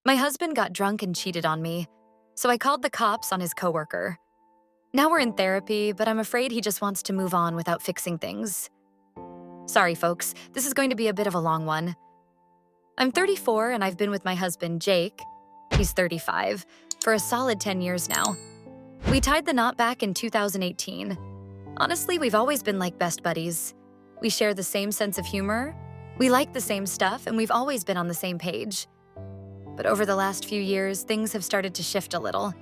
My husband got drunk and cheated on me, so I called the cops on his coworker. Now we're in therapy, but I'm afraid he just wants to move on without fixing things. Sorry, folks, this is going to be a bit of a long one. I'm 34 and I've been with my husband, Jake, he's 35, for a solid 10 years now. We tied the knot back in 2018. Honestly, we've always been like best buddies. We share the same sense of humor, we like the same stuff, and we've always been on the same page. But over the last few years, things have started to shift a little.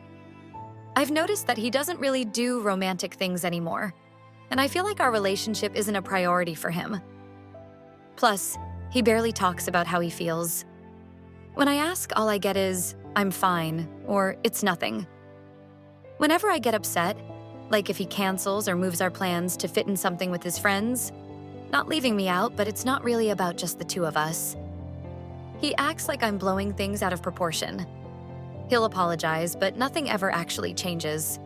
I've noticed that he doesn't really do romantic things anymore, and I feel like our relationship isn't a priority for him. Plus, he barely talks about how he feels. When I ask, all I get is, "I'm fine," or "it's nothing." Whenever I get upset, like if he cancels or moves our plans to fit in something with his friends, not leaving me out, but it's not really about just the two of us. He acts like I'm blowing things out of proportion. He'll apologize, but nothing ever actually changes.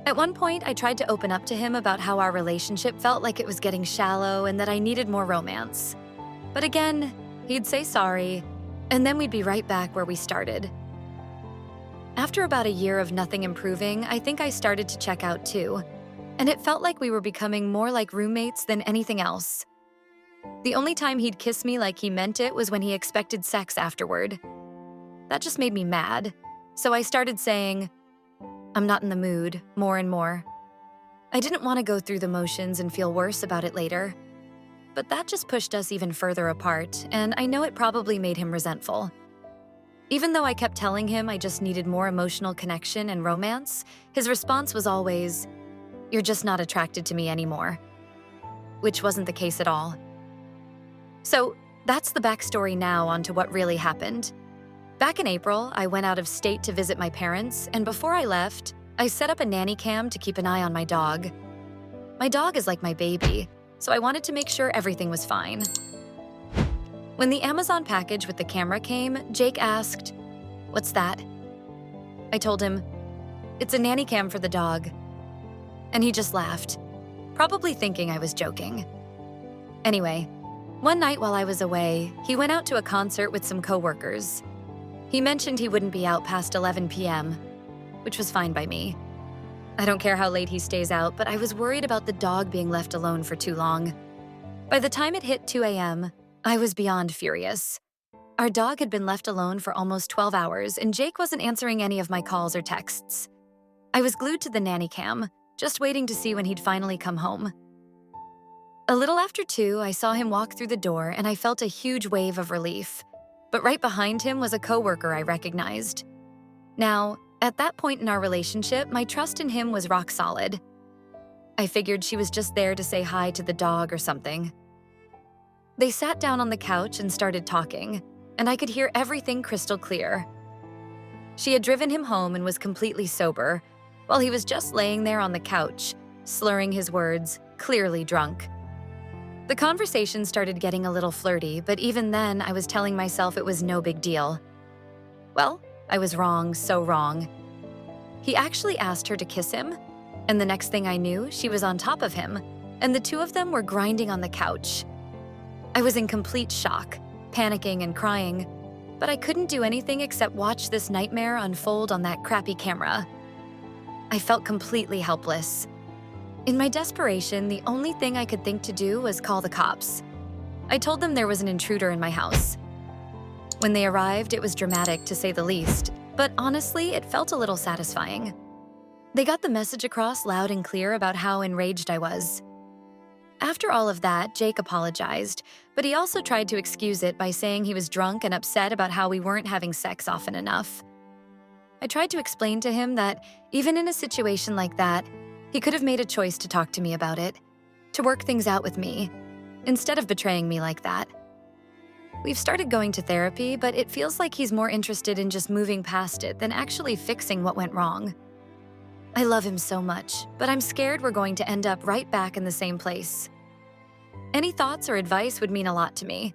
At one point, I tried to open up to him about how our relationship felt like it was getting shallow and that I needed more romance. But again, he'd say sorry, and then we'd be right back where we started. After about a year of nothing improving, I think I started to check out too, and it felt like we were becoming more like roommates than anything else. The only time he'd kiss me like he meant it was when he expected sex afterward. That just made me mad, so I started saying, "I'm not in the mood," more and more. I didn't want to go through the motions and feel worse about it later. But that just pushed us even further apart, and I know it probably made him resentful. Even though I kept telling him I just needed more emotional connection and romance, his response was always, "You're just not attracted to me anymore." Which wasn't the case at all. So that's the backstory now onto what really happened. Back in April, I went out of state to visit my parents, and before I left, I set up a nanny cam to keep an eye on my dog. My dog is like my baby, so I wanted to make sure everything was fine. When the Amazon package with the camera came, Jake asked, "What's that?" I told him, "It's a nanny cam for the dog." And he just laughed, probably thinking I was joking. Anyway, one night while I was away, he went out to a concert with some coworkers. He mentioned he wouldn't be out past 11 p.m., which was fine by me. I don't care how late he stays out, but I was worried about the dog being left alone for too long. By the time it hit 2 a.m., I was beyond furious. Our dog had been left alone for almost 12 hours, and Jake wasn't answering any of my calls or texts. I was glued to the nanny cam, just waiting to see when he'd finally come home. A little after 2, I saw him walk through the door, and I felt a huge wave of relief. But right behind him was a coworker I recognized. Now, at that point in our relationship, my trust in him was rock solid. I figured she was just there to say hi to the dog or something. They sat down on the couch and started talking, and I could hear everything crystal clear. She had driven him home and was completely sober, while he was just laying there on the couch, slurring his words, clearly drunk. The conversation started getting a little flirty, but even then I was telling myself it was no big deal. Well, I was wrong, so wrong. He actually asked her to kiss him, and the next thing I knew, she was on top of him, and the two of them were grinding on the couch. I was in complete shock, panicking and crying, but I couldn't do anything except watch this nightmare unfold on that crappy camera. I felt completely helpless. In my desperation, the only thing I could think to do was call the cops. I told them there was an intruder in my house. When they arrived, it was dramatic to say the least, but honestly, it felt a little satisfying. They got the message across loud and clear about how enraged I was. After all of that, Jake apologized, but he also tried to excuse it by saying he was drunk and upset about how we weren't having sex often enough. I tried to explain to him that even in a situation like that, he could have made a choice to talk to me about it, to work things out with me, instead of betraying me like that. We've started going to therapy, but it feels like he's more interested in just moving past it than actually fixing what went wrong. I love him so much, but I'm scared we're going to end up right back in the same place. Any thoughts or advice would mean a lot to me.